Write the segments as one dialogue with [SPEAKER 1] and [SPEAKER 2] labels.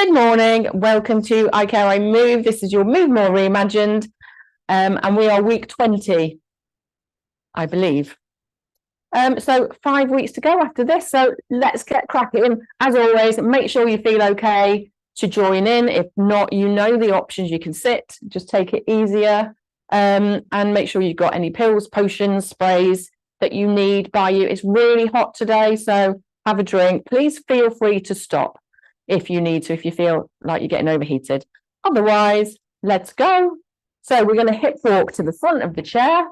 [SPEAKER 1] Good morning. Welcome to I Care, I Move. This is your Move More Reimagined, and we are week 20, I believe. So 5 weeks to go after this. So let's get cracking. As always, make sure you feel okay to join in. If not, you know the options. You can sit, just take it easier, and make sure you've got any pills, potions, sprays that you need by you. It's really hot today, so have a drink. Please feel free to stop if you need to, if you feel like you're getting overheated. Otherwise, let's go. So we're going to hip walk to the front of the chair.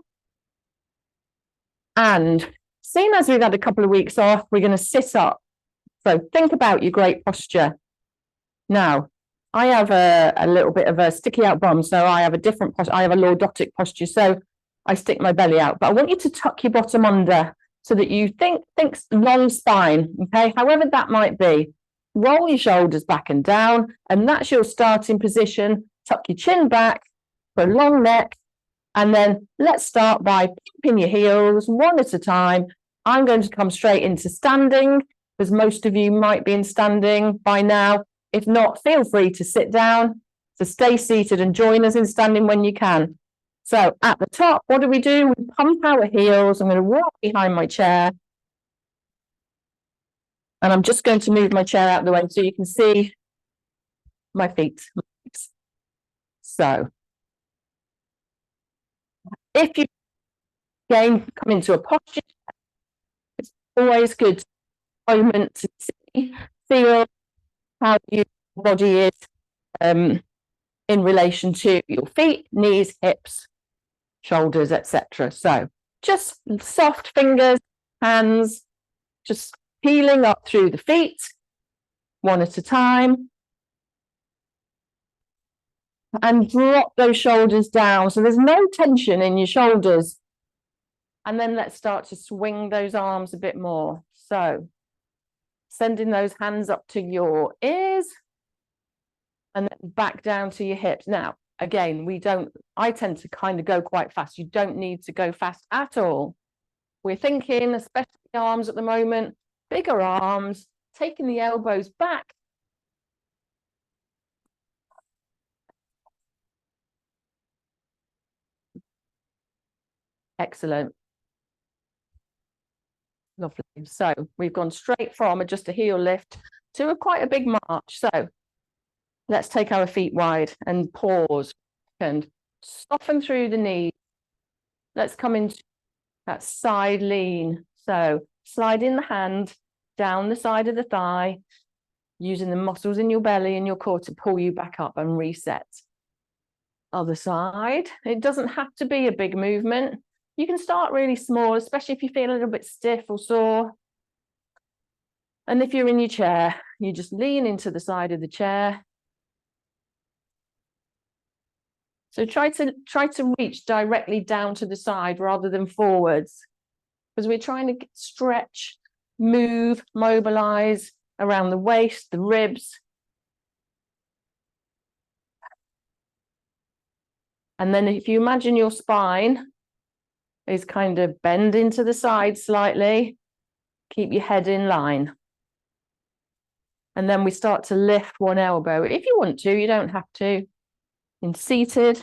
[SPEAKER 1] And seeing as we've had a couple of weeks off, we're going to sit up. So think about your great posture. Now, I have a little bit of a sticky out bum, so I have a different posture. I have a lordotic posture, so I stick my belly out. But I want you to tuck your bottom under so that you think long spine, okay? However that might be. Roll your shoulders back and down, and that's your starting position. Tuck your chin back for a long neck, and then let's start by popping your heels one at a time. I'm going to come straight into standing, because most of you might be in standing by now. If not, feel free to sit down, to stay seated and join us in standing when you can. So at the top, what do? We pump our heels. I'm going to walk behind my chair. And I'm just going to move my chair out of the way so you can see my feet. So, if you again come into a posture, it's always good moment to see, feel how your body is in relation to your feet, knees, hips, shoulders, etc. So, just soft fingers, hands, just peeling up through the feet, one at a time. And drop those shoulders down. So there's no tension in your shoulders. And then let's start to swing those arms a bit more. So sending those hands up to your ears and then back down to your hips. Now, again, I tend to kind of go quite fast. You don't need to go fast at all. We're thinking, especially arms at the moment, bigger arms, taking the elbows back. Excellent. Lovely. So we've gone straight from just a heel lift to quite a big march. So let's take our feet wide and pause and soften through the knees. Let's come into that side lean. So slide in the hand down the side of the thigh, using the muscles in your belly and your core to pull you back up and reset. Other side. It doesn't have to be a big movement. You can start really small, especially if you feel a little bit stiff or sore. And if you're in your chair, you just lean into the side of the chair. So try to reach directly down to the side rather than forwards, because we're trying to stretch, move, mobilize around the waist, the ribs. And then if you imagine your spine is kind of bend into the side slightly, keep your head in line. And then we start to lift one elbow. If you want to, you don't have to. In seated,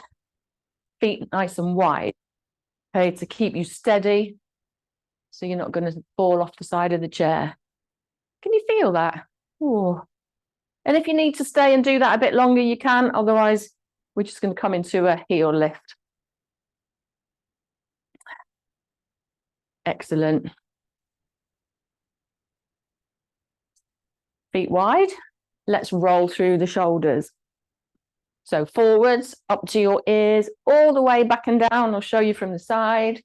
[SPEAKER 1] feet nice and wide, okay, to keep you steady, so you're not going to fall off the side of the chair. Can you feel that? Ooh. And if you need to stay and do that a bit longer, you can. Otherwise, we're just going to come into a heel lift. Excellent. Feet wide. Let's roll through the shoulders. So forwards, up to your ears, all the way back and down. I'll show you from the side.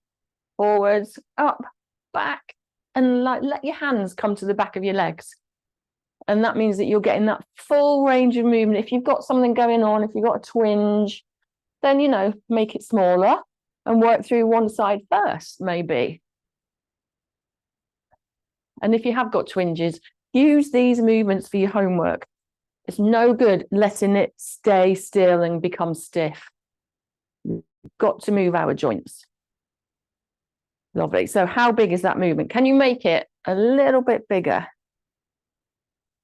[SPEAKER 1] Forwards, up, back, and let your hands come to the back of your legs. And that means that you're getting that full range of movement. If you've got something going on, if you've got a twinge, then, make it smaller and work through one side first, maybe. And if you have got twinges, use these movements for your homework. It's no good letting it stay still and become stiff. We've got to move our joints. Lovely. So how big is that movement? Can you make it a little bit bigger?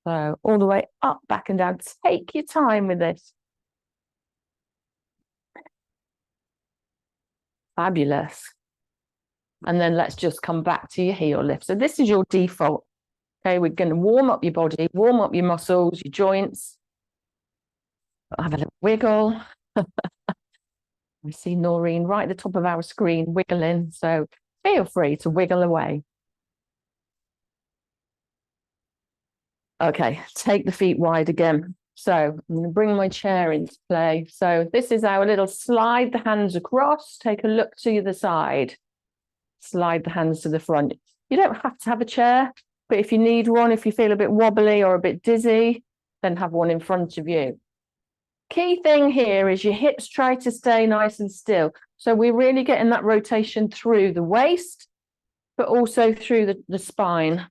[SPEAKER 1] So all the way up, back and down. Take your time with this. Fabulous. And then let's just come back to your heel lift. So this is your default. Okay, we're going to warm up your body, warm up your muscles, your joints. Have a little wiggle. We see Noreen right at the top of our screen wiggling. So feel free to wiggle away. Okay, take the feet wide again. So I'm going to bring my chair into play. So this is our little slide the hands across. Take a look to the side. Slide the hands to the front. You don't have to have a chair, but if you need one, if you feel a bit wobbly or a bit dizzy, then have one in front of you. Key thing here is your hips try to stay nice and still. So we're really getting that rotation through the waist, but also through the spine.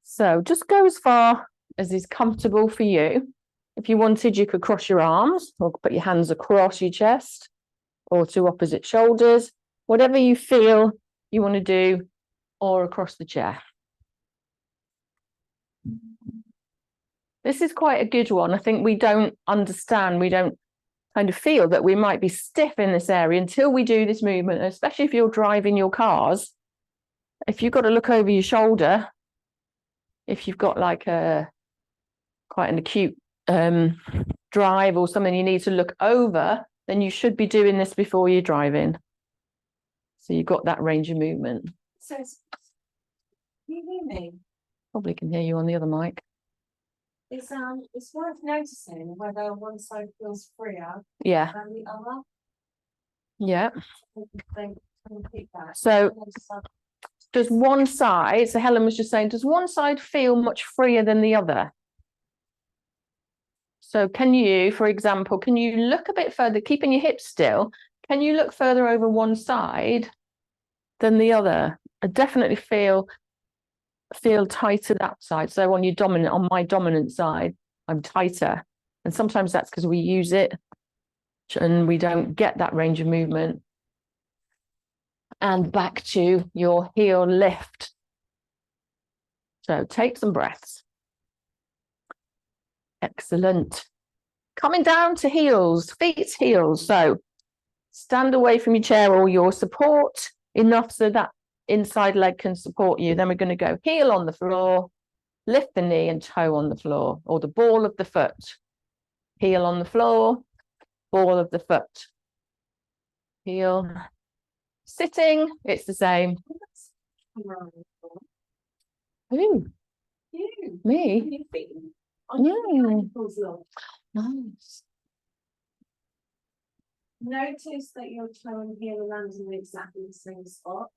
[SPEAKER 1] So just go as far as is comfortable for you. If you wanted, you could cross your arms or put your hands across your chest or to opposite shoulders, whatever you feel you want to do, or across the chair. This is quite a good one. I think we don't understand, we don't kind of feel that we might be stiff in this area until we do this movement, especially if you're driving your cars. If you've got to look over your shoulder, if you've got like quite an acute drive or something you need to look over, then you should be doing this before you're driving. So you've got that range of movement.
[SPEAKER 2] So, can you hear me?
[SPEAKER 1] Probably can hear you on the other mic.
[SPEAKER 2] It's worth noticing whether one side feels freer
[SPEAKER 1] Yeah.
[SPEAKER 2] than the other.
[SPEAKER 1] Yeah.
[SPEAKER 2] They can keep that.
[SPEAKER 1] So does one side, so Helen was just saying, does one side feel much freer than the other? So can you, for example, can you look a bit further, keeping your hips still, can you look further over one side than the other? I definitely feel tighter that side. So on my dominant side, I'm tighter. And sometimes that's because we use it and we don't get that range of movement. And back to your heel lift. So take some breaths. Excellent. Coming down to heels, feet, heels. So stand away from your chair or your support enough so that inside leg can support you. Then we're going to go heel on the floor, lift the knee and toe on the floor, or the ball of the foot. Heel on the floor, ball of the foot. Heel. Sitting, it's the same. Who?
[SPEAKER 2] You.
[SPEAKER 1] Me? Nice.
[SPEAKER 2] Notice that your toe and heel lands in exactly the same spot.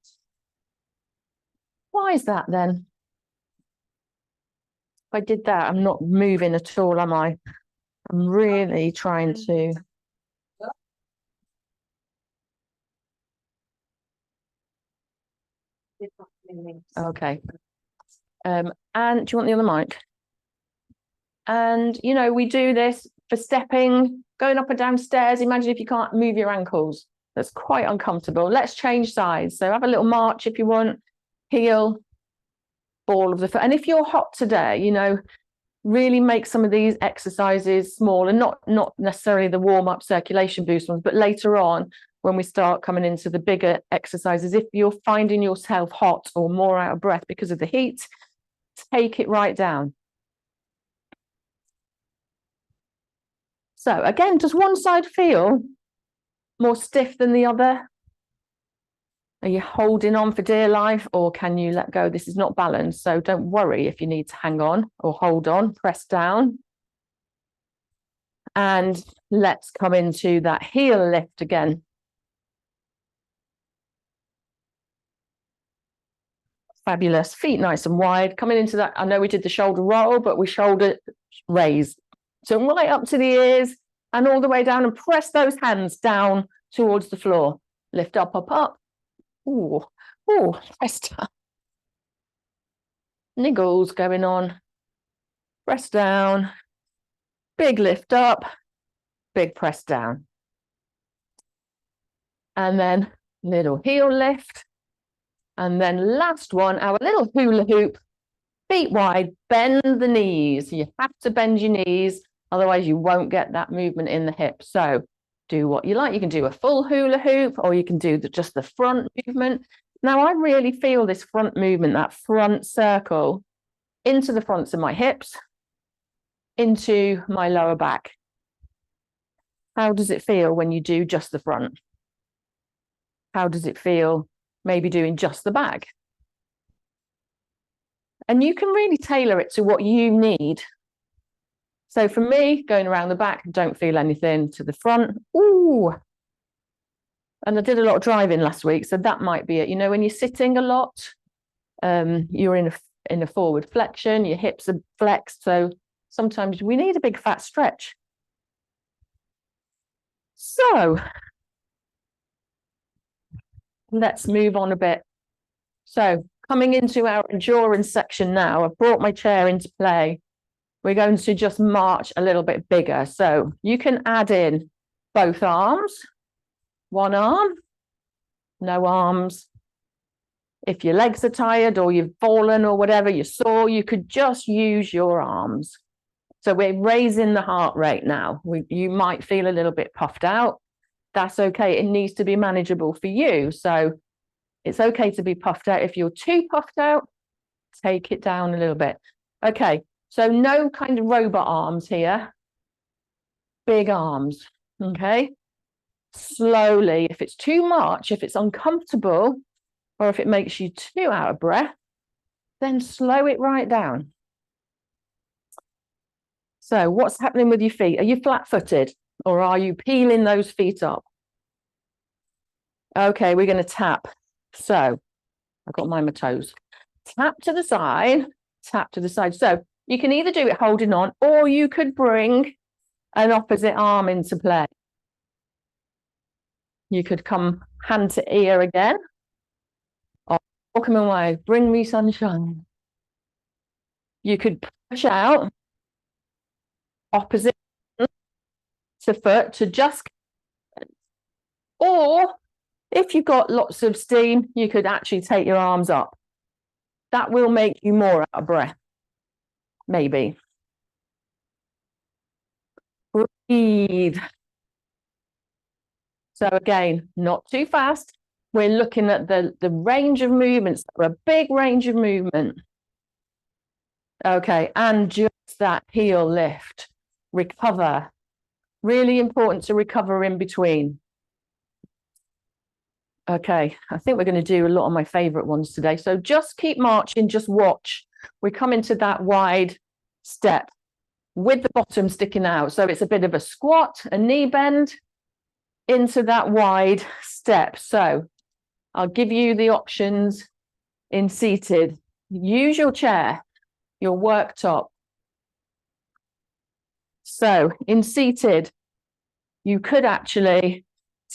[SPEAKER 1] Why is that then? If I did that, I'm not moving at all, am I? I'm really trying to. Okay. And do you want the other mic? And, you know, we do this for stepping, going up and down stairs. Imagine if you can't move your ankles. That's quite uncomfortable. Let's change sides. So have a little march if you want. Heel, ball of the foot. And if you're hot today, you know, really make some of these exercises small and not necessarily the warm-up circulation boost ones, but later on when we start coming into the bigger exercises, if you're finding yourself hot or more out of breath because of the heat, take it right down. So again, does one side feel more stiff than the other? Are you holding on for dear life, or can you let go? This is not balanced, so don't worry if you need to hang on or hold on, press down. And let's come into that heel lift again. Fabulous. Feet nice and wide. Coming into that, I know we did the shoulder roll, but we shoulder raise. So right up to the ears and all the way down, and press those hands down towards the floor. Lift up, up, up. Ooh, ooh, press down. Niggles going on. Press down. Big lift up. Big press down. And then little heel lift. And then last one, our little hula hoop. feet wide, bend the knees. You have to bend your knees, otherwise you won't get that movement in the hips. So do what you like. You can do a full hula hoop, or you can do just the front movement. Now I really feel this front movement, that front circle, into the fronts of my hips, into my lower back. How does it feel when you do just the front? How does it feel maybe doing just the back? And you can really tailor it to what you need. So for me, going around the back, don't feel anything. To the front, ooh. And I did a lot of driving last week, so that might be it. You know, when you're sitting a lot, you're in a forward flexion, your hips are flexed, so sometimes we need a big fat stretch. So let's move on a bit. So coming into our endurance section now, I've brought my chair into play. We're going to just march a little bit bigger. So you can add in both arms, one arm, no arms. If your legs are tired or you've fallen or whatever, you're sore, you could just use your arms. So we're raising the heart rate now. You might feel a little bit puffed out. That's okay. It needs to be manageable for you. So it's okay to be puffed out. If you're too puffed out, take it down a little bit. Okay, so no kind of robot arms here. Big arms, okay? Slowly, if it's too much, if it's uncomfortable, or if it makes you too out of breath, then slow it right down. So what's happening with your feet? Are you flat-footed, or are you peeling those feet up? Okay, we're going to tap. So I've got my toes. Tap to the side, tap to the side. So you can either do it holding on, or you could bring an opposite arm into play. You could come hand to ear again. Or welcome away, bring me sunshine. You could push out, opposite to foot to just, or if you've got lots of steam, you could actually take your arms up. That will make you more out of breath, maybe. Breathe. So again, not too fast. We're looking at the range of movements, a big range of movement. Okay, and just that heel lift. Recover. Really important to recover in between. Okay, I think we're going to do a lot of my favorite ones today. So just keep marching, just watch. We come into that wide step with the bottom sticking out. So it's a bit of a squat, a knee bend into that wide step. So I'll give you the options in seated. Use your chair, your worktop. So in seated, you could actually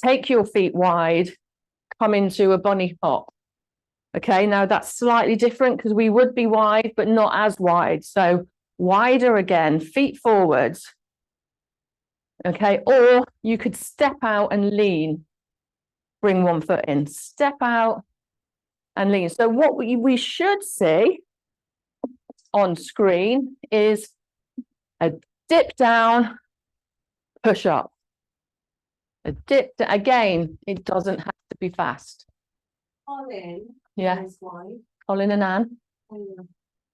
[SPEAKER 1] take your feet wide, come into a bunny hop. Okay, now that's slightly different because we would be wide, but not as wide. So wider again, feet forwards. Okay, or you could step out and lean. Bring one foot in, step out and lean. So what we should see on screen is a dip down, push up. A dip, again, it doesn't have to be fast.
[SPEAKER 2] Colin.
[SPEAKER 1] Yeah.
[SPEAKER 2] His wife.
[SPEAKER 1] Colin and Anne.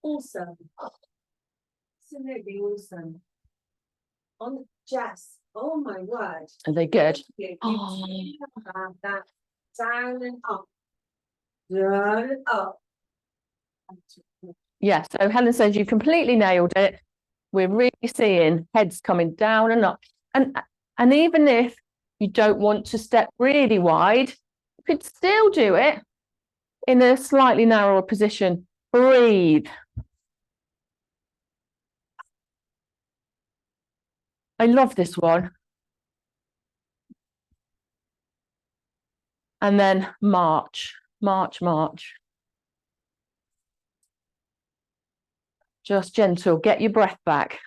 [SPEAKER 2] Awesome. Absolutely awesome. On Jess. Oh my word.
[SPEAKER 1] Are they good?
[SPEAKER 2] You
[SPEAKER 1] Oh.
[SPEAKER 2] have that down and up. Down and up.
[SPEAKER 1] Yeah, so Helen says you completely nailed it. We're really seeing heads coming down and up. And even if you don't want to step really wide, you could still do it in a slightly narrower position. Breathe. I love this one. And then march, march, march. Just gentle, get your breath back.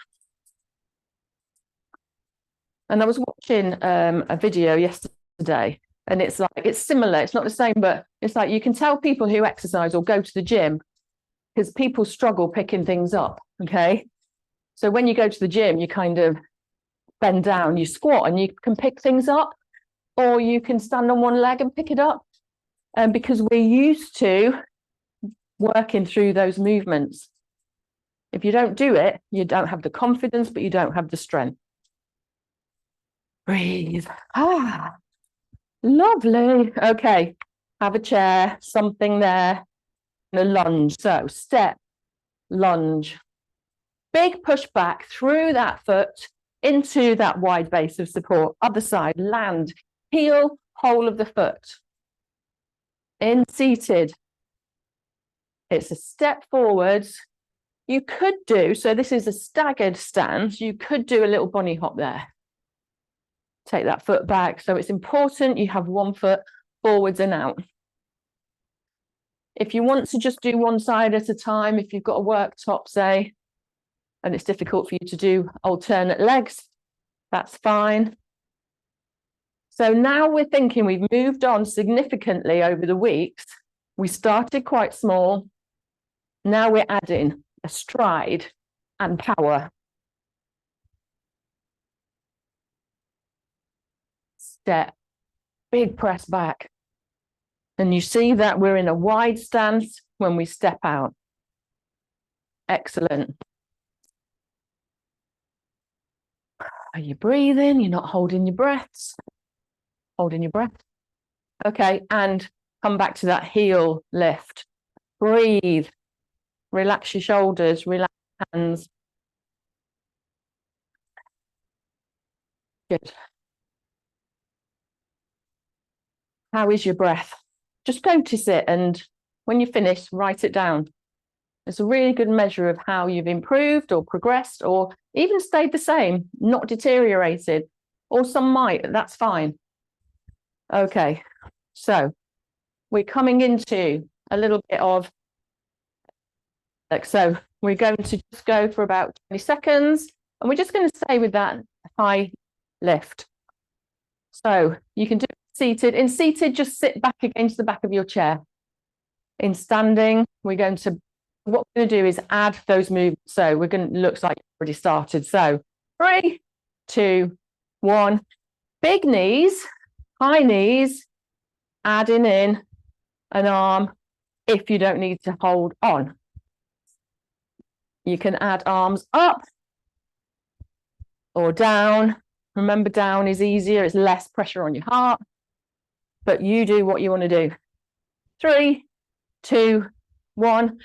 [SPEAKER 1] And I was watching a video yesterday, and it's like, it's similar, it's not the same, but it's like you can tell people who exercise or go to the gym because people struggle picking things up, okay? So when you go to the gym, you kind of bend down, you squat and you can pick things up, or you can stand on one leg and pick it up. And because we're used to working through those movements. If you don't do it, you don't have the confidence, but you don't have the strength. Breathe. Ah, lovely. Okay, have a chair, something there, and a lunge. So step, lunge. Big push back through that foot into that wide base of support. Other side, land, heel, whole of the foot. In seated. It's a step forwards. You could do, so this is a staggered stance, you could do a little bunny hop there. Take that foot back. So it's important you have one foot forwards and out. If you want to just do one side at a time, if you've got a worktop, say, and it's difficult for you to do alternate legs, that's fine. So now we're thinking we've moved on significantly over the weeks. We started quite small. Now we're adding a stride and power. Step, big press back. And you see that we're in a wide stance when we step out. Excellent. Are you breathing? You're not holding your breaths. Holding your breath. Okay, and come back to that heel lift. Breathe. Relax your shoulders, relax your hands. Good. How is your breath? Just notice it, and when you finish, write it down. It's a really good measure of how you've improved or progressed or even stayed the same, not deteriorated, or some might, that's fine. Okay, so we're coming into a little bit of, so we're going to just go for about 20 seconds, and we're just going to stay with that high lift. So you can do it seated. In seated, just sit back against the back of your chair. In standing, what we're going to do is add those movements. So we're going to, looks like you've already started. So 3, 2, 1, big knees, high knees, adding in an arm if you don't need to hold on. You can add arms up or down. Remember, down is easier, it's less pressure on your heart, but you do what you want to do. 3, 2, 1,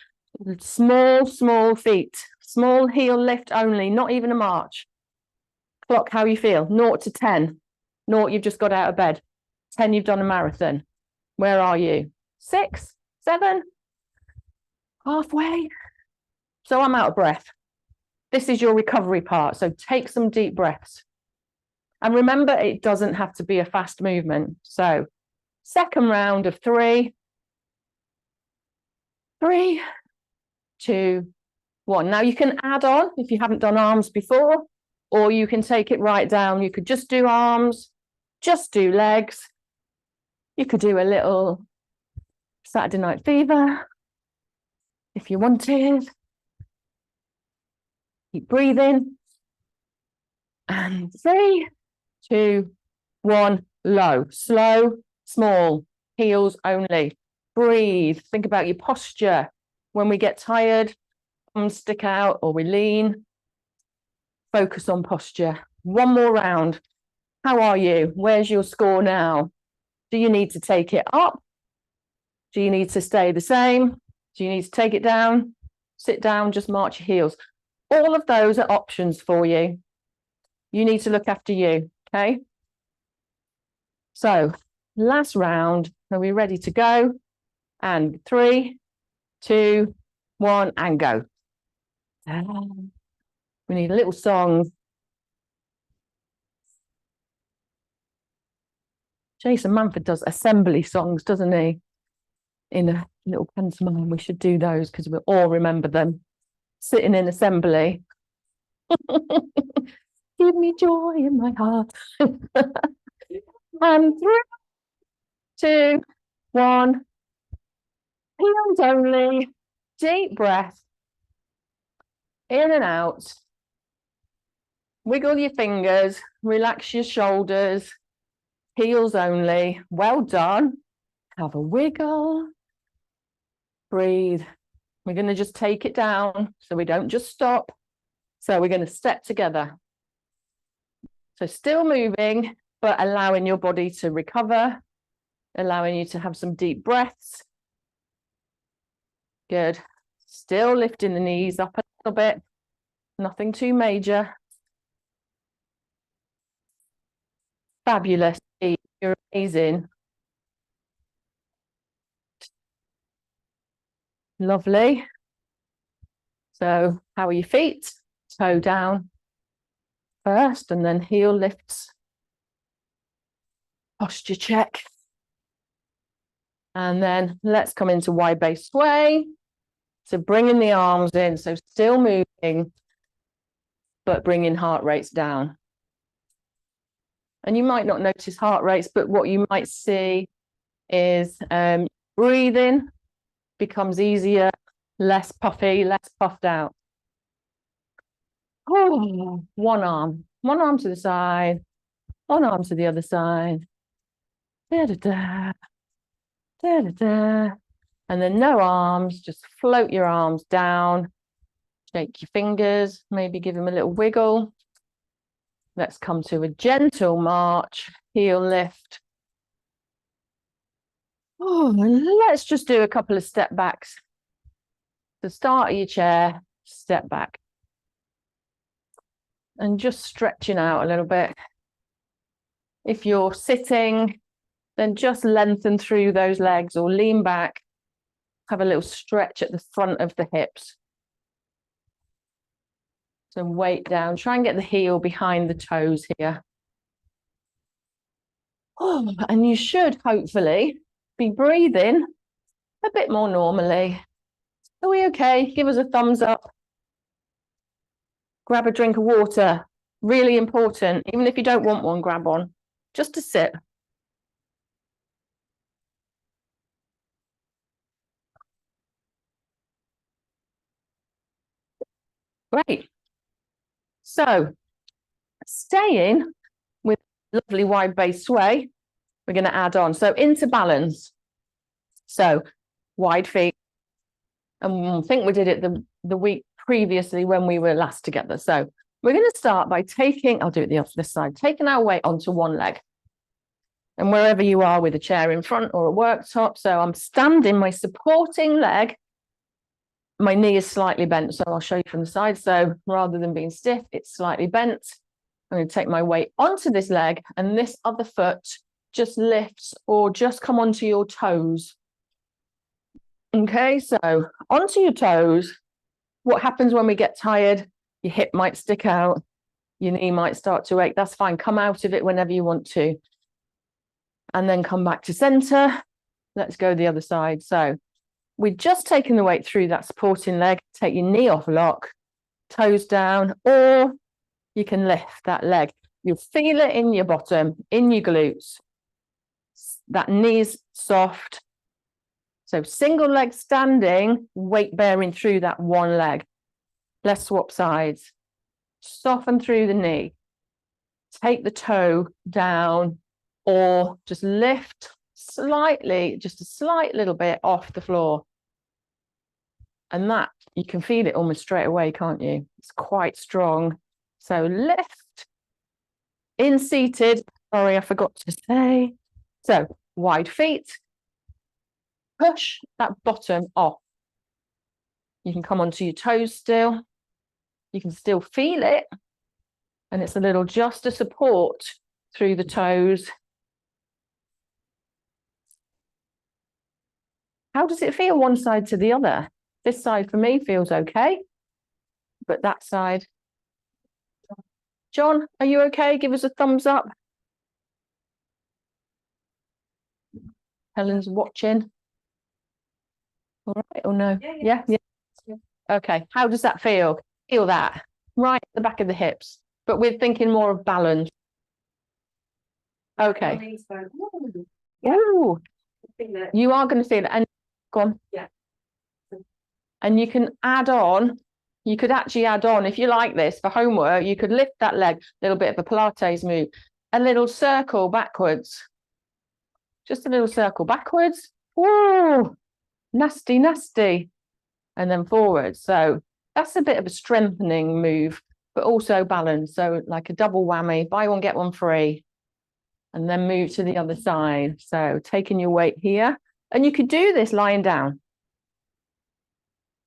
[SPEAKER 1] small feet, small heel lift only, not even a march. Clock how you feel, 0 to 10. 0, you've just got out of bed. 10, you've done a marathon. Where are you? 6, 7, halfway. So I'm out of breath. This is your recovery part. So take some deep breaths. And remember, it doesn't have to be a fast movement. So second round of 3, 3, 2, 1. Now you can add on if you haven't done arms before, or you can take it right down. You could just do arms, just do legs. You could do a little Saturday Night Fever if you wanted. Keep breathing. And 3, 2, 1, low, slow, small, heels only. Breathe. Think about your posture. When we get tired, thumbs stick out or we lean. Focus on posture. One more round. How are you? Where's your score now? Do you need to take it up? Do you need to stay the same? Do you need to take it down? Sit down, just march your heels. All of those are options for you. You need to look after you, okay? So, last round. Are we ready to go? And 3, 2, 1, and go. We need a little song. Jason Manford does assembly songs, doesn't he? In a little pantomime, we should do those because we'll all remember them. Sitting in assembly. Give me joy in my heart. And 3, 2, 1. Heels only. deep breath. In and out. Wiggle your fingers, relax your shoulders, heels only. Well done. Have a wiggle. Breathe. We're going to just take it down so we don't just stop. So we're going to step together. So still moving, but allowing your body to recover, allowing you to have some deep breaths. Good. Still lifting the knees up a little bit. Nothing too major. Fabulous. You're amazing. Lovely. So how are your feet? Toe down first and then heel lifts. Posture check. And then let's come into wide base sway. So bringing the arms in, so still moving, but bringing heart rates down. And you might not notice heart rates, but what you might see is breathing becomes easier, less puffy, less puffed out. Oh, one arm to the side, one arm to the other side. Da, da, da, da, da, da. And then no arms, just float your arms down, shake your fingers, maybe give them a little wiggle. Let's come to a gentle march, heel lift. Oh, and let's just do a couple of step backs. The start of your chair, step back. And just stretching out a little bit. If you're sitting, then just lengthen through those legs or lean back. Have a little stretch at the front of the hips. So weight down. Try and get the heel behind the toes here. Oh, and you should hopefully be breathing a bit more normally. Are we okay? Give us a thumbs up. Grab a drink of water. Really important. Even if you don't want one, grab one. Just to sit. Great. So, staying with lovely wide base sway, we're going to add on. So, into balance. So, wide feet. And I think we did it the week previously when we were last together. So, we're going to start by taking, I'll do it the other side, taking our weight onto one leg. And wherever you are with a chair in front or a worktop. So, I'm standing my supporting leg. My knee is slightly bent, so I'll show you from the side. So rather than being stiff, it's slightly bent. I'm going to take my weight onto this leg and this other foot just lifts or just come onto your toes. Okay, so onto your toes. What happens when we get tired? Your hip might stick out. Your knee might start to ache. That's fine. Come out of it whenever you want to. And then come back to center. Let's go the other side. So we've just taken the weight through that supporting leg. Take your knee off lock, toes down, or you can lift that leg. You'll feel it in your bottom, in your glutes. That knee's soft. So single leg standing, weight bearing through that one leg. Let's swap sides. Soften through the knee. Take the toe down, or just lift slightly, just a slight little bit off the floor. And that, you can feel it almost straight away, can't you? It's quite strong. So lift, in seated, sorry, I forgot to say. So wide feet, push that bottom off. You can come onto your toes still. You can still feel it. And it's a little just a support through the toes. How does it feel one side to the other? This side for me feels okay, but that side. John, are you okay? Give us a thumbs up. Helen's watching. All right or no? Yeah. Okay. How does that feel? Feel that right at the back of the hips, but we're thinking more of balance. Okay. Ooh. You are going to feel it. And go on.
[SPEAKER 2] Yeah.
[SPEAKER 1] And you can add on, you could actually add on, if you like this for homework, you could lift that leg, a little bit of a Pilates move, a little circle backwards. Just a little circle backwards. Whoa, nasty, nasty. And then forward. So that's a bit of a strengthening move, but also balance. So like a double whammy, buy one, get one free. And then move to the other side. So taking your weight here. And you could do this lying down.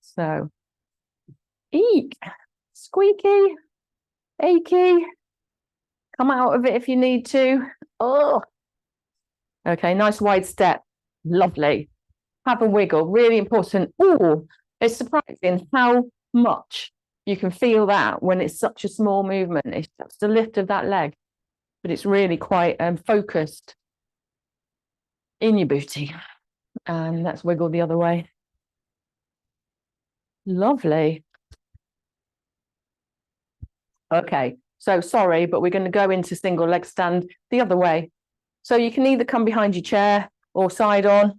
[SPEAKER 1] So, eek, squeaky, achy. Come out of it if you need to. Oh, okay, nice wide step. Lovely. Have a wiggle, really important. Oh, it's surprising how much you can feel that when it's such a small movement. It's just the lift of that leg, but it's really quite focused in your booty. And let's wiggle the other way. Lovely. Okay, so sorry, but we're going to go into single leg stand the other way. So you can either come behind your chair or side on.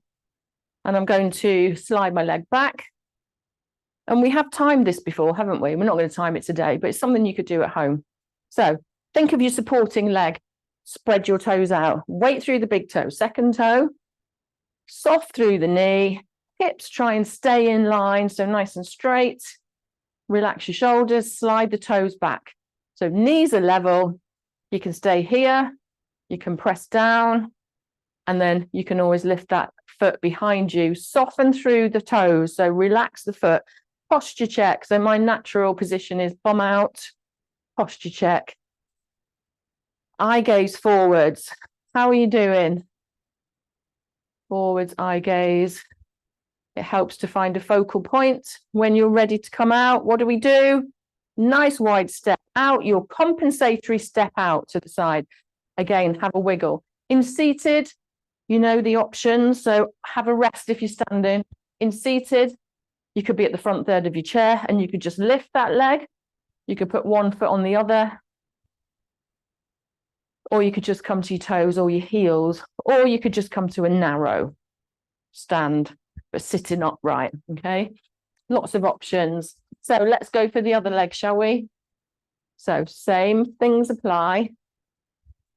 [SPEAKER 1] And I'm going to slide my leg back. And we have timed this before, haven't we? We're not going to time it today, but it's something you could do at home. So think of your supporting leg. Spread your toes out. Weight through the big toe. Second toe. Soft through the knee. Hips try and stay in line, so nice and straight. Relax your shoulders, slide the toes back. So knees are level. You can stay here. You can press down. And then you can always lift that foot behind you. Soften through the toes. So relax the foot. Posture check. So my natural position is bum out. Posture check. Eye gaze forwards. How are you doing? Forwards, eye gaze. It helps to find a focal point. When you're ready to come out, what do? Nice wide step out, your compensatory step out to the side. Again, have a wiggle. In seated, you know the options. So have a rest if you're standing. In seated, you could be at the front third of your chair and you could just lift that leg. You could put one foot on the other. Or you could just come to your toes or your heels. Or you could just come to a narrow stand, but sitting upright, okay? Lots of options. So let's go for the other leg, shall we? So same things apply.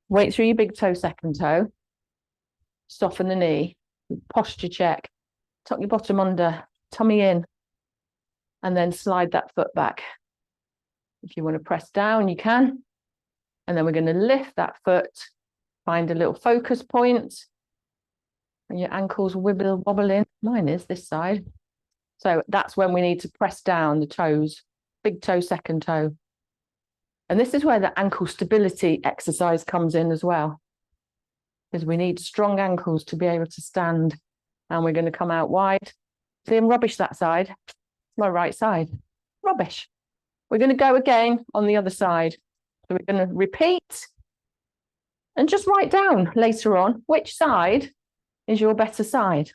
[SPEAKER 1] Weight through your big toe, second toe. Soften the knee. Posture check. Tuck your bottom under, tummy in. And then slide that foot back. If you want to press down, you can. And then we're going to lift that foot. Find a little focus point. And your ankles wobble in. Mine is this side. So that's when we need to press down the toes. Big toe, second toe. And this is where the ankle stability exercise comes in as well. Because we need strong ankles to be able to stand. And we're going to come out wide. See, I'm rubbish that side. It's my right side. Rubbish. We're going to go again on the other side. So we're going to repeat. And just write down later on which side is your better side.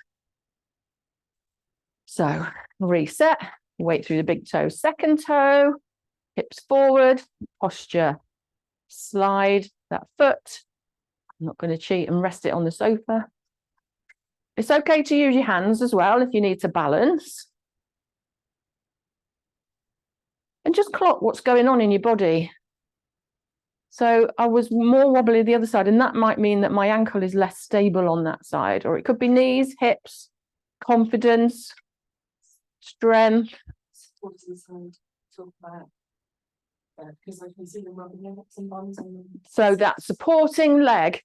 [SPEAKER 1] So reset, weight through the big toe, second toe, hips forward, posture, slide that foot. I'm not going to cheat and rest it on the sofa. It's okay to use your hands as well if you need to balance. And just clock what's going on in your body. So I was more wobbly the other side, and that might mean that my ankle is less stable on that side, or it could be knees, hips, confidence, strength.
[SPEAKER 2] Talk about because I can see them rubbing their hips and buns on them.
[SPEAKER 1] So that supporting leg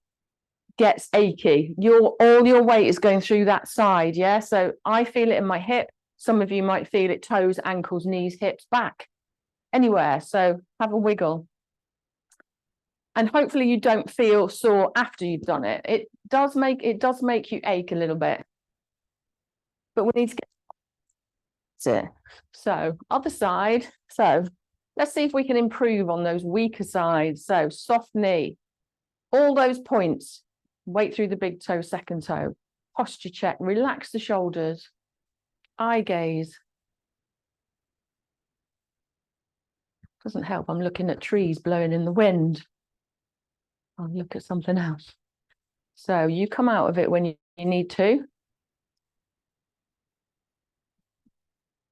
[SPEAKER 1] gets achy. All your weight is going through that side, yeah? So I feel it in my hip. Some of you might feel it toes, ankles, knees, hips, back, anywhere. So have a wiggle. And hopefully you don't feel sore after you've done it. It does make you ache a little bit. But we need to get it. So other side. So let's see if we can improve on those weaker sides. So soft knee. All those points. Weight through the big toe, second toe. Posture check. Relax the shoulders. Eye gaze. Doesn't help. I'm looking at trees blowing in the wind. I'll look at something else. So you come out of it when you need to.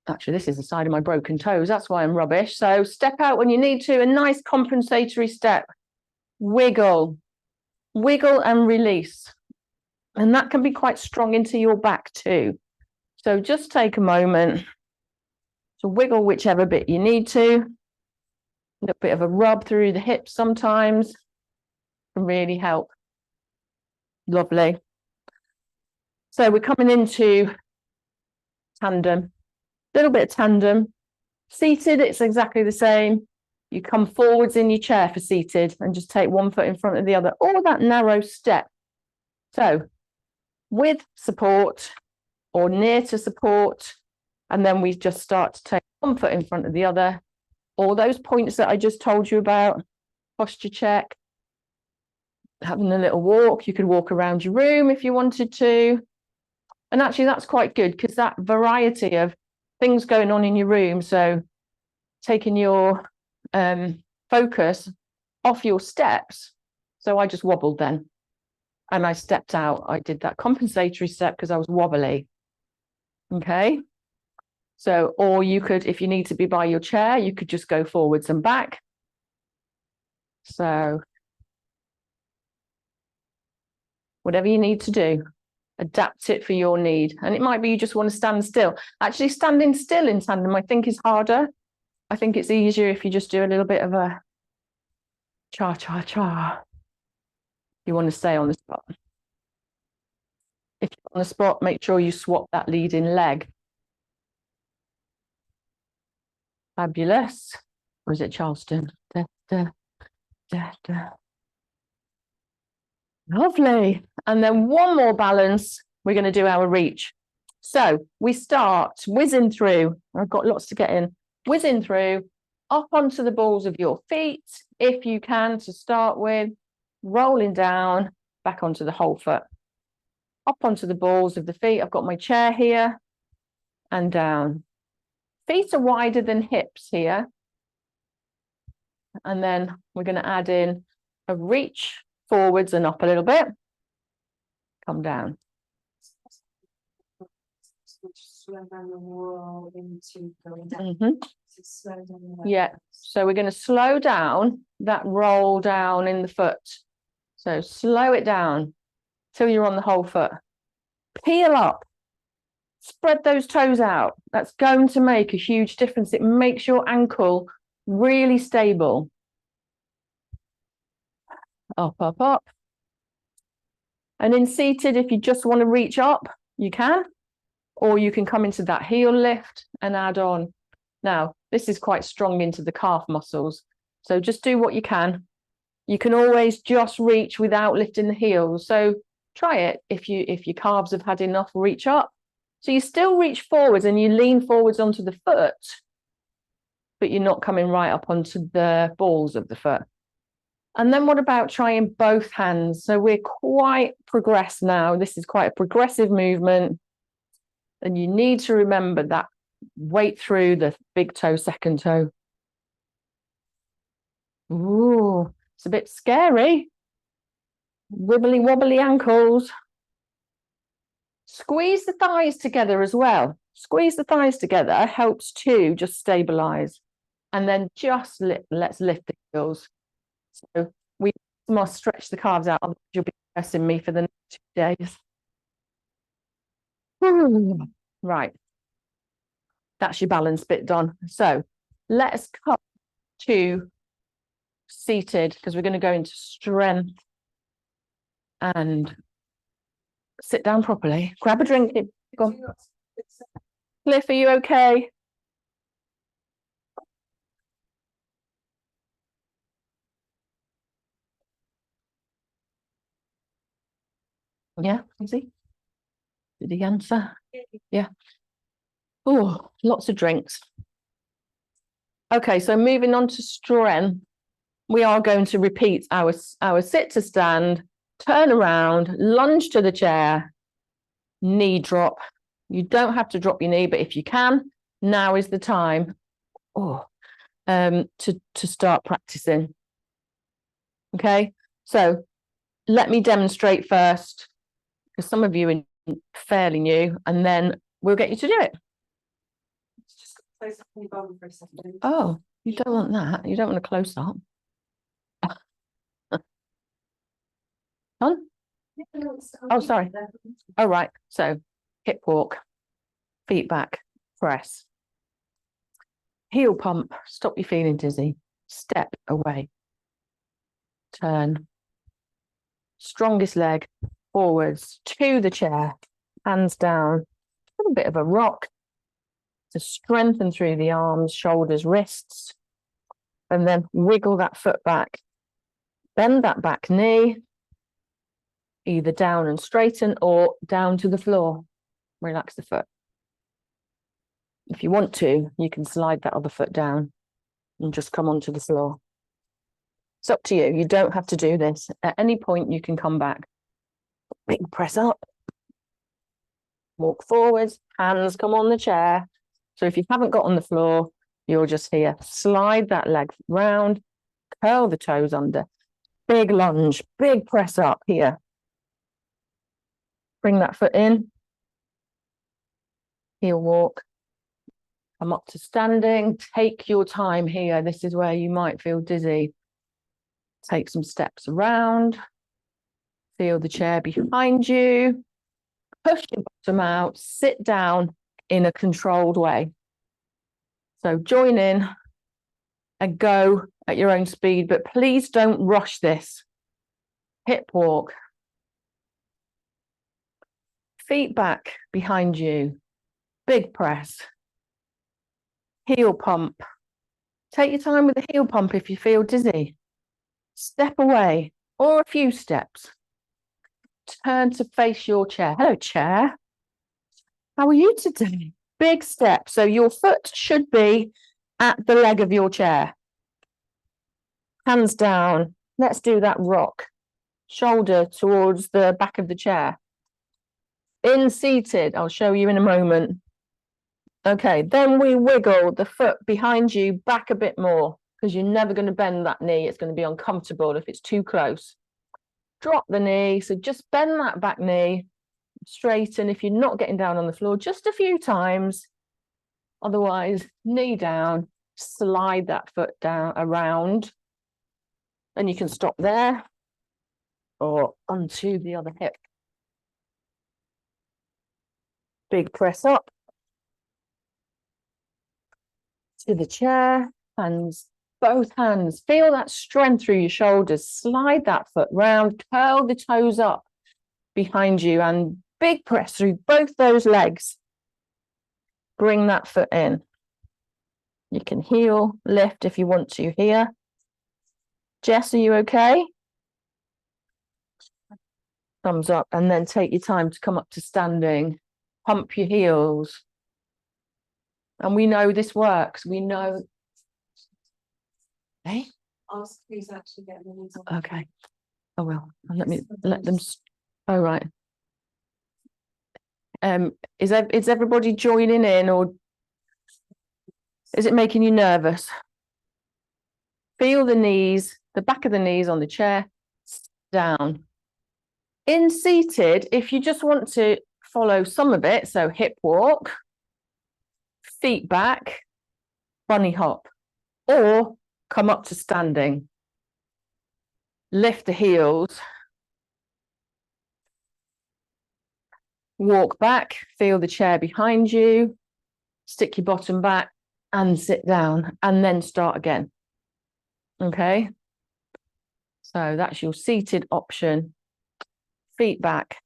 [SPEAKER 1] Actually, this is the side of my broken toes. That's why I'm rubbish. So step out when you need to, a nice compensatory step. Wiggle, wiggle and release. And that can be quite strong into your back too. So just take a moment to wiggle whichever bit you need to. A little bit of a rub through the hips sometimes can really help. Lovely. So we're coming into tandem. Little bit of tandem. Seated, it's exactly the same. You come forwards in your chair for seated and just take one foot in front of the other, or that narrow step. So with support or near to support, and then we just start to take one foot in front of the other. All those points that I just told you about, posture check, having a little walk. You could walk around your room if you wanted to. And actually that's quite good because that variety of things going on in your room. So taking your focus off your steps. So I just wobbled then and I stepped out. I did that compensatory step because I was wobbly. Okay. So, or you could, if you need to be by your chair, you could just go forwards and back. So whatever you need to do, adapt it for your need. And it might be you just want to stand still. Actually, standing still in tandem, I think, is harder. I think it's easier if you just do a little bit of a cha-cha-cha. You want to stay on the spot. If you're on the spot, make sure you swap that leading leg. Fabulous. Or is it Charleston? Da, da, da, da. Lovely. And then one more balance. We're going to do our reach. So we start whizzing through. I've got lots to get in. Whizzing through, up onto the balls of your feet, if you can, to start with. Rolling down, back onto the whole foot. Up onto the balls of the feet. I've got my chair here. And down. Feet are wider than hips here. And then we're going to add in a reach forwards and up a little bit. Come down. Yeah, so we're going to slow down that roll down in the foot. So slow it down till you're on the whole foot. Peel up. Spread those toes out. That's going to make a huge difference. It makes your ankle really stable. Up, up, up. And in seated, if you just want to reach up, you can. Or you can come into that heel lift and add on. Now, this is quite strong into the calf muscles. So just do what you can. You can always just reach without lifting the heels. So try it if your calves have had enough, reach up. So you still reach forwards and you lean forwards onto the foot, but you're not coming right up onto the balls of the foot. And then what about trying both hands? So we're quite progressed now. This is quite a progressive movement. And you need to remember that weight through the big toe, second toe. Ooh, it's a bit scary. Wibbly wobbly ankles. Squeeze the thighs together as well. Squeeze the thighs together helps to just stabilize. And then just let's lift the heels. So we must stretch the calves out, otherwise you'll be pressing me for the next 2 days. Right. That's your balance bit done. So let's come to seated because we're going to go into strength and sit down properly. Grab a drink. Go on. Cliff, are you okay? Yeah, is he? Did he answer? Yeah. Oh, lots of drinks. Okay, so moving on to strength, we are going to repeat our sit to stand, turn around, lunge to the chair, knee drop. You don't have to drop your knee, but if you can, now is the time to start practicing. Okay, so let me demonstrate first, because some of you are fairly new, and then we'll get you to do it.
[SPEAKER 2] close up on your bum for a second.
[SPEAKER 1] Oh, you don't want that. You don't want a close up. On? Oh, sorry. Oh, right. So hip walk, feet back, press. Heel pump, stop you feeling dizzy. Step away. Turn. Strongest leg forwards to the chair, hands down. A little bit of a rock to strengthen through the arms, shoulders, wrists. And then wiggle that foot back. Bend that back knee. Either down and straighten or down to the floor. Relax the foot. If you want to, you can slide that other foot down and just come onto the floor. It's up to you. You don't have to do this. At any point, you can come back. Big press up. Walk forwards. Hands come on the chair. So if you haven't got on the floor, you're just here. Slide that leg round. Curl the toes under. Big lunge. Big press up here. Bring that foot in. Heel walk. Come up to standing. Take your time here. This is where you might feel dizzy. Take some steps around. Feel the chair behind you. Push your bottom out. Sit down in a controlled way. So join in and go at your own speed, but please don't rush this. Hip walk. Feet back behind you. Big press. Heel pump. Take your time with the heel pump if you feel dizzy. Step away or a few steps. Turn to face your chair. Hello, chair. How are you today? Big step. So your foot should be at the leg of your chair. Hands down. Let's do that rock. Shoulder towards the back of the chair. In seated, I'll show you in a moment. Okay, then we wiggle the foot behind you back a bit more because you're never going to bend that knee. It's going to be uncomfortable if it's too close. Drop the knee. So just bend that back knee. Straighten if you're not getting down on the floor just a few times. Otherwise, knee down. Slide that foot down around. And you can stop there or onto the other hip. Big press up. To the chair, hands, both hands. Feel that strength through your shoulders. Slide that foot round, curl the toes up behind you and big press through both those legs. Bring that foot in. You can heel, lift if you want to here. Jess, are you okay? Thumbs up, and then take your time to come up to standing. Pump your heels. And we know this works. We know. Hey?
[SPEAKER 2] Ask who's actually getting the knees on.
[SPEAKER 1] Okay. I will. Let them. Oh, right. Is everybody joining in, or is it making you nervous? Feel the knees, the back of the knees on the chair, down. In seated, if you just want to follow some of it, so hip walk, feet back, bunny hop, or come up to standing. Lift the heels. Walk back, feel the chair behind you, stick your bottom back and sit down and then start again. Okay. So that's your seated option. Feet back,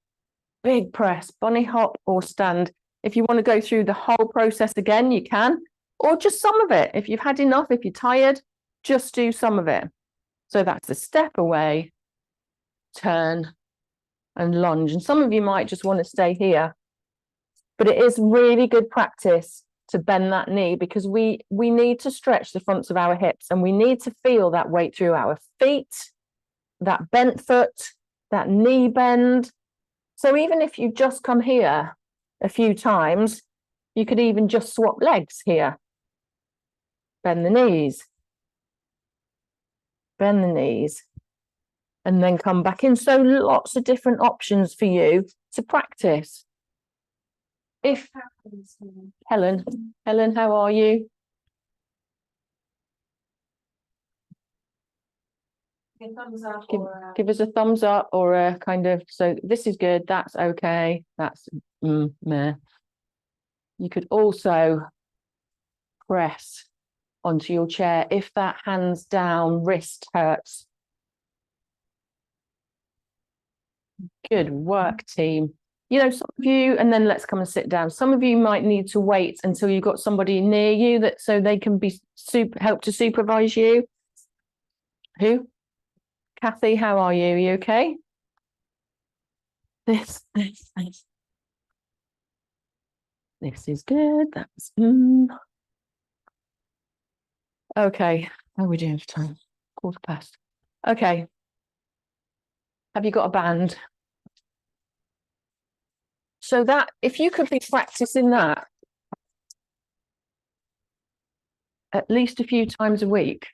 [SPEAKER 1] big press, bunny hop or stand. If you want to go through the whole process again, you can, or just some of it. If you've had enough, if you're tired, just do some of it. So that's a step away, turn and lunge. And some of you might just want to stay here, but it is really good practice to bend that knee because we need to stretch the fronts of our hips and we need to feel that weight through our feet, that bent foot, that knee bend. So even if you just come here a few times, you could even just swap legs here. Bend the knees. Bend the knees. And then come back in. So lots of different options for you to practice. if Helen, how are you?
[SPEAKER 2] Thumbs up
[SPEAKER 1] Give,
[SPEAKER 2] or
[SPEAKER 1] give us a thumbs up or a kind of, so this is good, that's okay, that's meh. You could also press onto your chair if that hands down wrist hurts. Good work, team. You know, some of you, and then let's come and sit down. Some of you might need to wait until you've got somebody near you that so they can be help to supervise you. Who? Kathy, how are you? Are you okay? This is good. That's okay. How are we doing for time? 1:15. Okay. Have you got a band? So that if you could be practicing that at least a few times a week,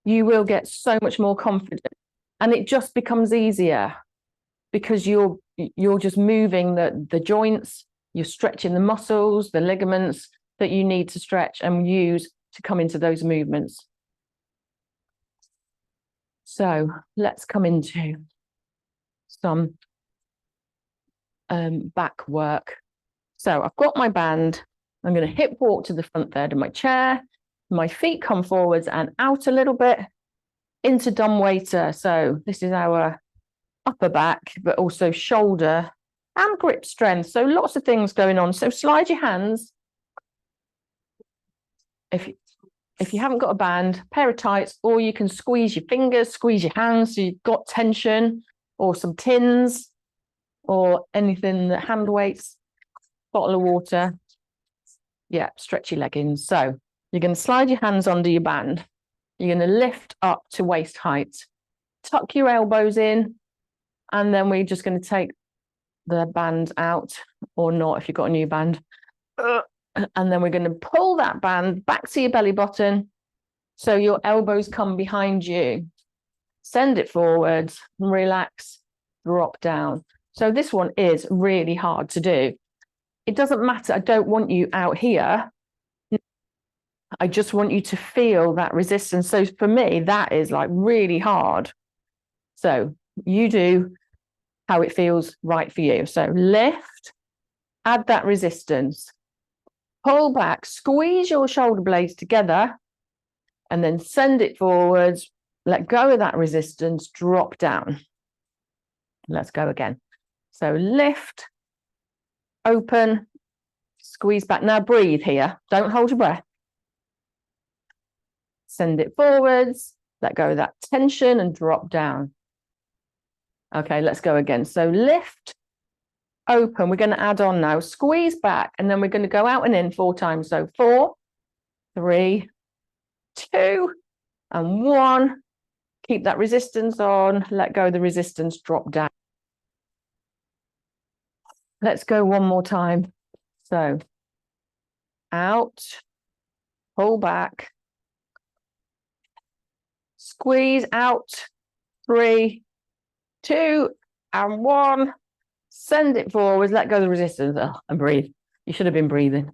[SPEAKER 1] you will get so much more confident, and it just becomes easier because you're just moving the joints, you're stretching the muscles, the ligaments that you need to stretch and use to come into those movements. So let's come into some back work. So I've got my band. I'm going to hip walk to the front third of my chair. My feet come forwards and out a little bit into dumb waiter. So this is our upper back, but also shoulder and grip strength. So lots of things going on. So slide your hands. If you haven't got a band, pair of tights, or you can squeeze your fingers, squeeze your hands so you've got tension, or some tins, or anything that hand weights, bottle of water. Yeah, stretchy leggings. So you're going to slide your hands under your band. You're going to lift up to waist height. Tuck your elbows in, and then we're just going to take the band out, or not if you've got a new band. And then we're going to pull that band back to your belly button so your elbows come behind you. Send it forwards, relax, drop down. So this one is really hard to do. It doesn't matter. I don't want you out here. I just want you to feel that resistance. So for me, that is like really hard. So you do how it feels right for you. So lift, add that resistance, pull back, squeeze your shoulder blades together, and then send it forwards. Let go of that resistance, drop down. Let's go again. So lift, open, squeeze back. Now breathe here. Don't hold your breath. Send it forwards, let go of that tension and drop down. Okay, let's go again. So lift, open. We're going to add on now. Squeeze back, and then we're going to go out and in 4 times. So 4, 3, 2, and 1. Keep that resistance on. Let go of the resistance, drop down. Let's go one more time. So out, pull back, squeeze out, 3, 2, and 1. Send it forwards, let go of the resistance, and breathe. You should have been breathing.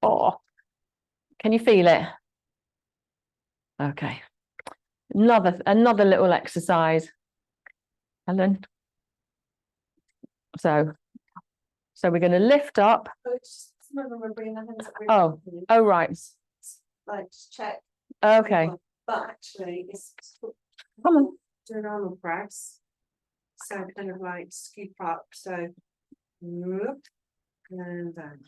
[SPEAKER 1] Oh, can you feel it? Okay. Another little exercise. Helen. So we're going to lift up. Oh, right.
[SPEAKER 2] Like just check.
[SPEAKER 1] Okay.
[SPEAKER 2] But actually, it's
[SPEAKER 1] Come on.
[SPEAKER 2] do an arnold press. So kind of like scoop up. So whoop, and then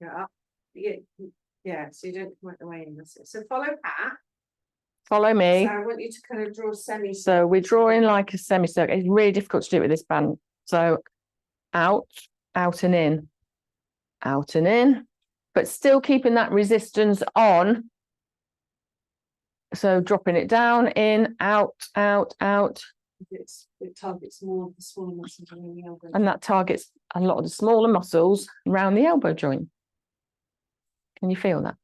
[SPEAKER 2] go up. Yeah, so you don't come out the way in this. So follow Pat.
[SPEAKER 1] Follow me.
[SPEAKER 2] So I want you to kind of draw semi.
[SPEAKER 1] So we're drawing like a semicircle. It's really difficult to do it with this band. So out, out and in, out and in, but still keeping that resistance on. So dropping it down, in, out, out, out.
[SPEAKER 2] It targets more of the smaller muscles around the elbow.
[SPEAKER 1] And that targets a lot of the smaller muscles around the elbow joint. Can you feel that?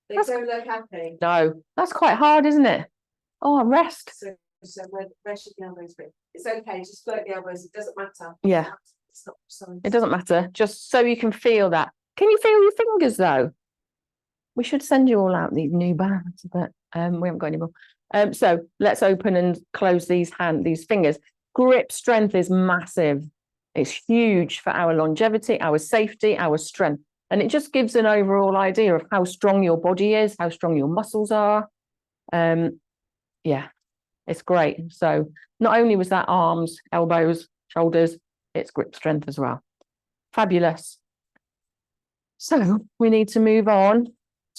[SPEAKER 2] They don't look happy.
[SPEAKER 1] No, that's quite hard, isn't it? Oh, rest.
[SPEAKER 2] So So where should the elbows be? It's okay, just float the elbows, it doesn't matter.
[SPEAKER 1] Yeah.
[SPEAKER 2] It's not precise.
[SPEAKER 1] It doesn't matter, just so you can feel that. Can you feel your fingers though? We should send you all out these new bands, but we haven't got any more. So let's open and close these fingers. Grip strength is massive. It's huge for our longevity, our safety, our strength. And it just gives an overall idea of how strong your body is, how strong your muscles are. Yeah, it's great. So not only was that arms, elbows, shoulders, it's grip strength as well. Fabulous. So we need to move on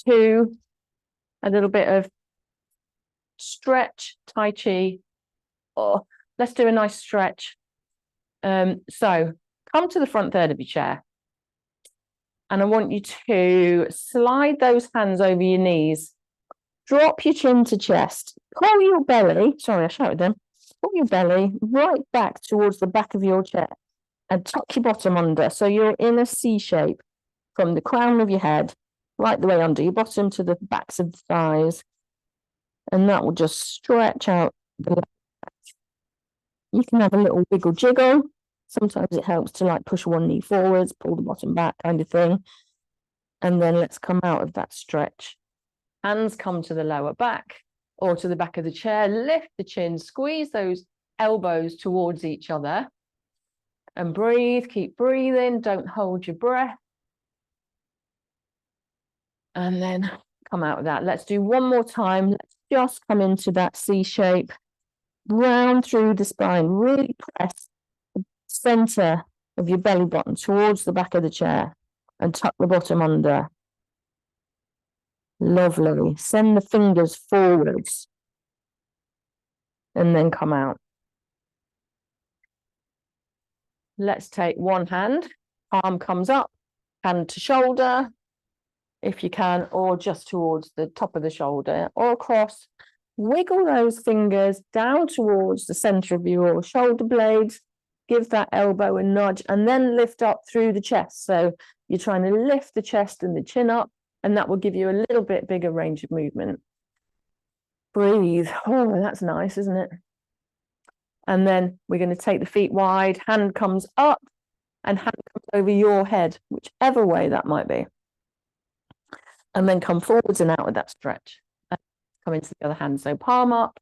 [SPEAKER 1] to a little bit of stretch, Tai Chi. Oh, let's do a nice stretch. So come to the front third of your chair. And I want you to slide those hands over your knees. Drop your chin to chest. Pull your belly, sorry, I shouted them. Pull your belly right back towards the back of your chair and tuck your bottom under. So you're in a C shape from the crown of your head right the way under your bottom to the backs of the thighs. And that will just stretch out the legs. You can have a little wiggle jiggle. Sometimes it helps to like push one knee forwards, pull the bottom back kind of thing. And then let's come out of that stretch. Hands come to the lower back or to the back of the chair. Lift the chin, squeeze those elbows towards each other. And breathe, keep breathing, don't hold your breath. And then come out of that. Let's do one more time. Let's just come into that C shape. Round through the spine, really press the center of your belly button towards the back of the chair and tuck the bottom under. Lovely. Send the fingers forwards and then come out. Let's take one hand, arm comes up, hand to shoulder, if you can, or just towards the top of the shoulder or across. Wiggle those fingers down towards the center of your shoulder blades. Give that elbow a nudge and then lift up through the chest. So you're trying to lift the chest and the chin up, and that will give you a little bit bigger range of movement. Breathe. Oh, that's nice, isn't it? And then we're going to take the feet wide, hand comes up and hand comes over your head, whichever way that might be. And then come forwards and out with that stretch. Come into the other hand. So palm up,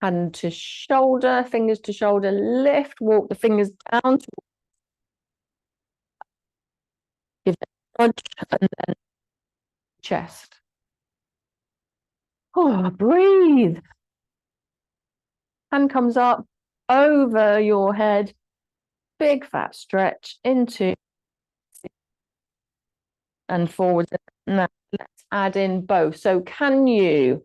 [SPEAKER 1] hand to shoulder, fingers to shoulder, lift, walk the fingers down. Give it a nudge and then chest. Oh, breathe. Hand comes up over your head. Big fat stretch into and forwards. Now let's add in both. So can you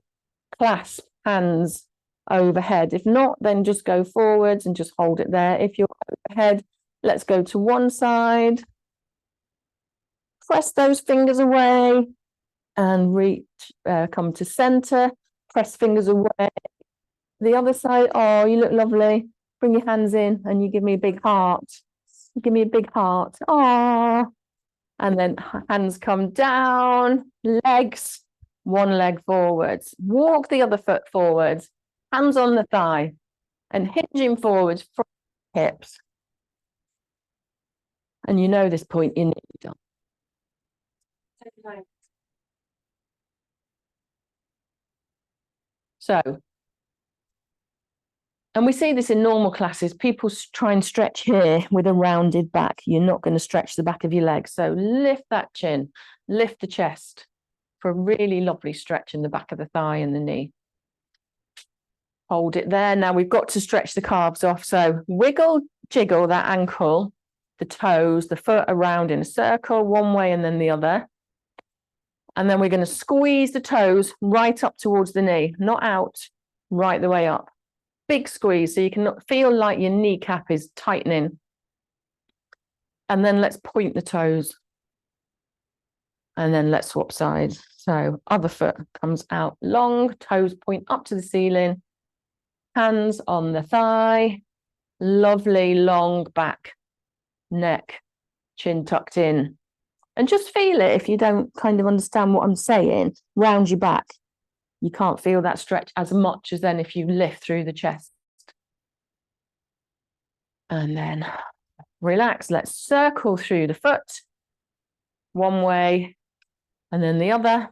[SPEAKER 1] clasp hands overhead? If not, then just go forwards and just hold it there. If you're overhead, let's go to one side. Press those fingers away and reach, come to center. Press fingers away. The other side. Oh, you look lovely. Bring your hands in and you give me a big heart. You give me a big heart. Oh, and then hands come down, legs, one leg forwards. Walk the other foot forwards, hands on the thigh and hinging forwards from hips. And you know this point in done. So, and we see this in normal classes. People try and stretch here with a rounded back. You're not going to stretch the back of your legs. So lift that chin, lift the chest for a really lovely stretch in the back of the thigh and the knee. Hold it there. Now we've got to stretch the calves off. So wiggle, jiggle that ankle, the toes, the foot around in a circle, one way and then the other. And then we're going to squeeze the toes right up towards the knee, not out, right the way up. Big squeeze so you can feel like your kneecap is tightening. And then let's point the toes. And then let's swap sides. So other foot comes out long, toes point up to the ceiling, hands on the thigh, lovely long back, neck, chin tucked in. And just feel it if you don't kind of understand what I'm saying. Round your back. you can't feel that stretch as much as then if you lift through the chest. And then relax. Let's circle through the foot one way and then the other.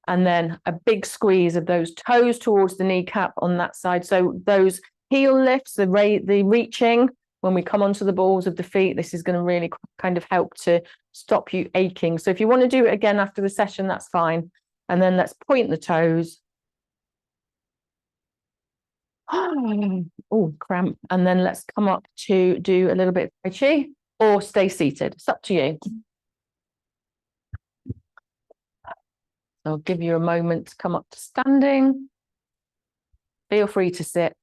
[SPEAKER 1] And then a big squeeze of those toes towards the kneecap on that side. So those heel lifts, the reaching, when we come onto the balls of the feet, this is going to really kind of help to stop you aching. So if you want to do it again after the session, that's fine. And then let's point the toes. Oh, cramp. And then let's come up to do a little bit of Tai Chi or stay seated. It's up to you. I'll give you a moment to come up to standing. Feel free to sit.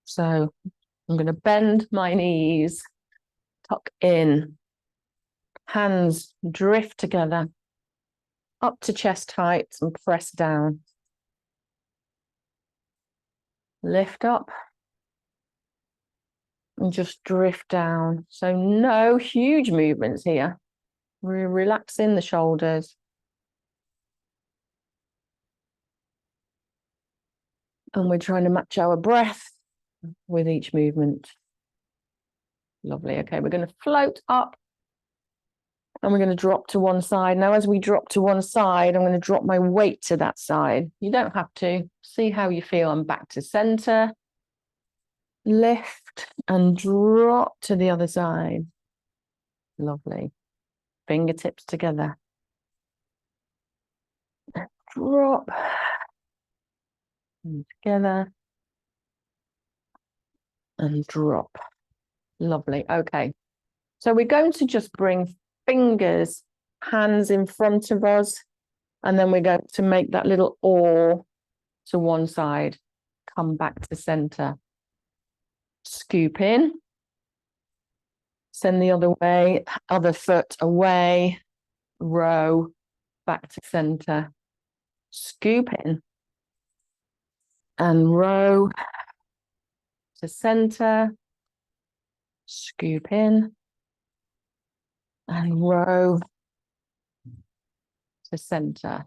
[SPEAKER 1] So I'm going to bend my knees, tuck in, hands drift together, up to chest height and press down. Lift up and just drift down. So no huge movements here. We're relaxing the shoulders. And we're trying to match our breath with each movement. Lovely. Okay, we're going to float up and we're going to drop to one side. Now, as we drop to one side, I'm going to drop my weight to that side. You don't have to. See how you feel. I'm back to center. Lift and drop to the other side. Lovely. Fingertips together. Drop. And together. And drop. Lovely. Okay. So we're going to just bring fingers, hands in front of us, and then we're going to make that little oar to one side. Come back to center. Scoop in. Send the other way, other foot away. Row back to center. Scoop in. And row to center. Scoop in. And row to center.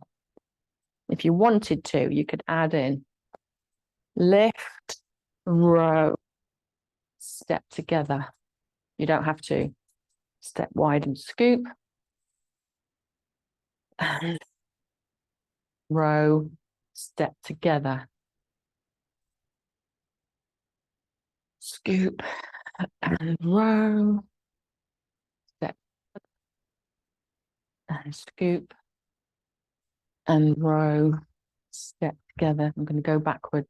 [SPEAKER 1] If you wanted to, you could add in lift, row, step together. You don't have to. Step wide and scoop. And row, step together. Scoop and row. Step and scoop and row. Step together. I'm going to go backwards.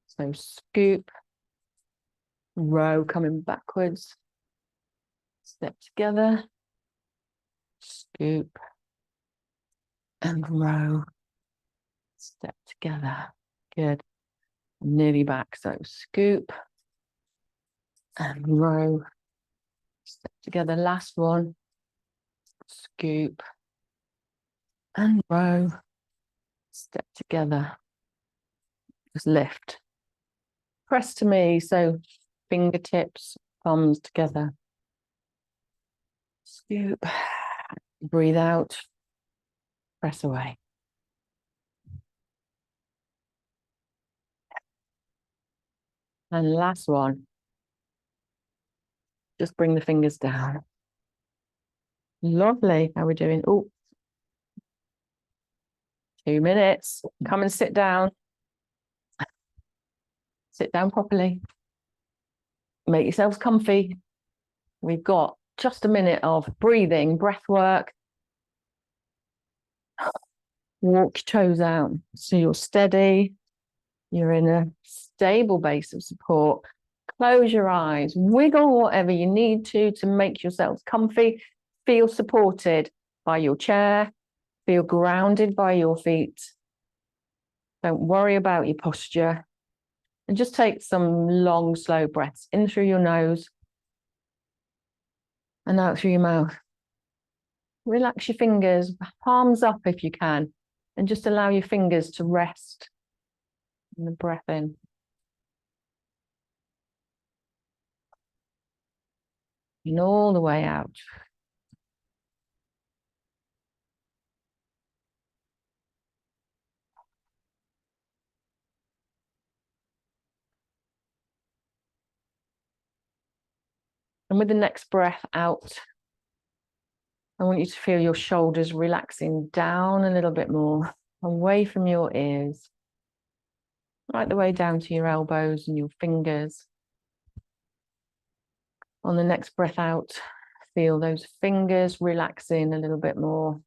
[SPEAKER 1] So scoop, row coming backwards. Step together. Scoop and row. Step together. Good. I'm nearly back. So scoop and row. Step together. Last one. Scoop and row. Step together. Just lift. Press to me. So fingertips, thumbs together. Scoop. Breathe out. Press away. And last one. Just bring the fingers down. Lovely. How are we doing? Oh, 2 minutes. Come and sit down. Sit down properly. Make yourselves comfy. We've got just a minute of breathing, breath work. Walk your toes out so you're steady. You're in a stable base of support. Close your eyes, wiggle whatever you need to make yourselves comfy. Feel supported by your chair. Feel grounded by your feet. Don't worry about your posture. And just take some long, slow breaths in through your nose and out through your mouth. Relax your fingers, palms up if you can, and just allow your fingers to rest in the breath in. And all the way out. And with the next breath out, I want you to feel your shoulders relaxing down a little bit more, away from your ears, right the way down to your elbows and your fingers. On the next breath out, feel those fingers relaxing a little bit more.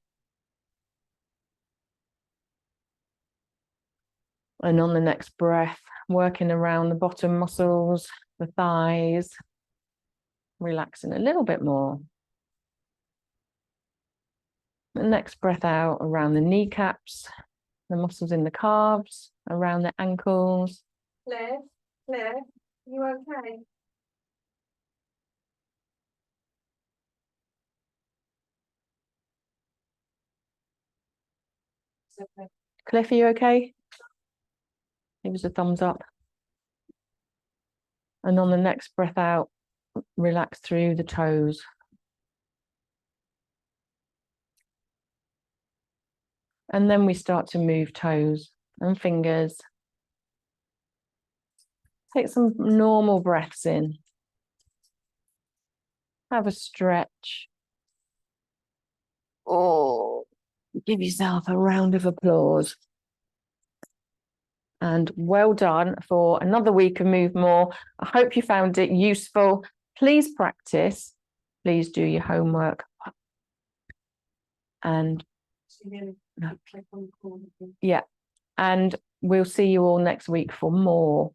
[SPEAKER 1] And on the next breath, working around the bottom muscles, the thighs, relaxing a little bit more. The next breath out around the kneecaps, the muscles in the calves, around the ankles.
[SPEAKER 2] Claire, you okay? It's okay.
[SPEAKER 1] Cliff, are you okay? Give us a thumbs up. And on the next breath out, relax through the toes. And then we start to move toes and fingers. Take some normal breaths in. Have a stretch. Oh, give yourself a round of applause. And well done for another week of Move More. I hope you found it useful. Please practice. Please do your homework. And
[SPEAKER 2] So you're
[SPEAKER 1] No.
[SPEAKER 2] gonna click on the corner.
[SPEAKER 1] yeah, and we'll see you all next week for more.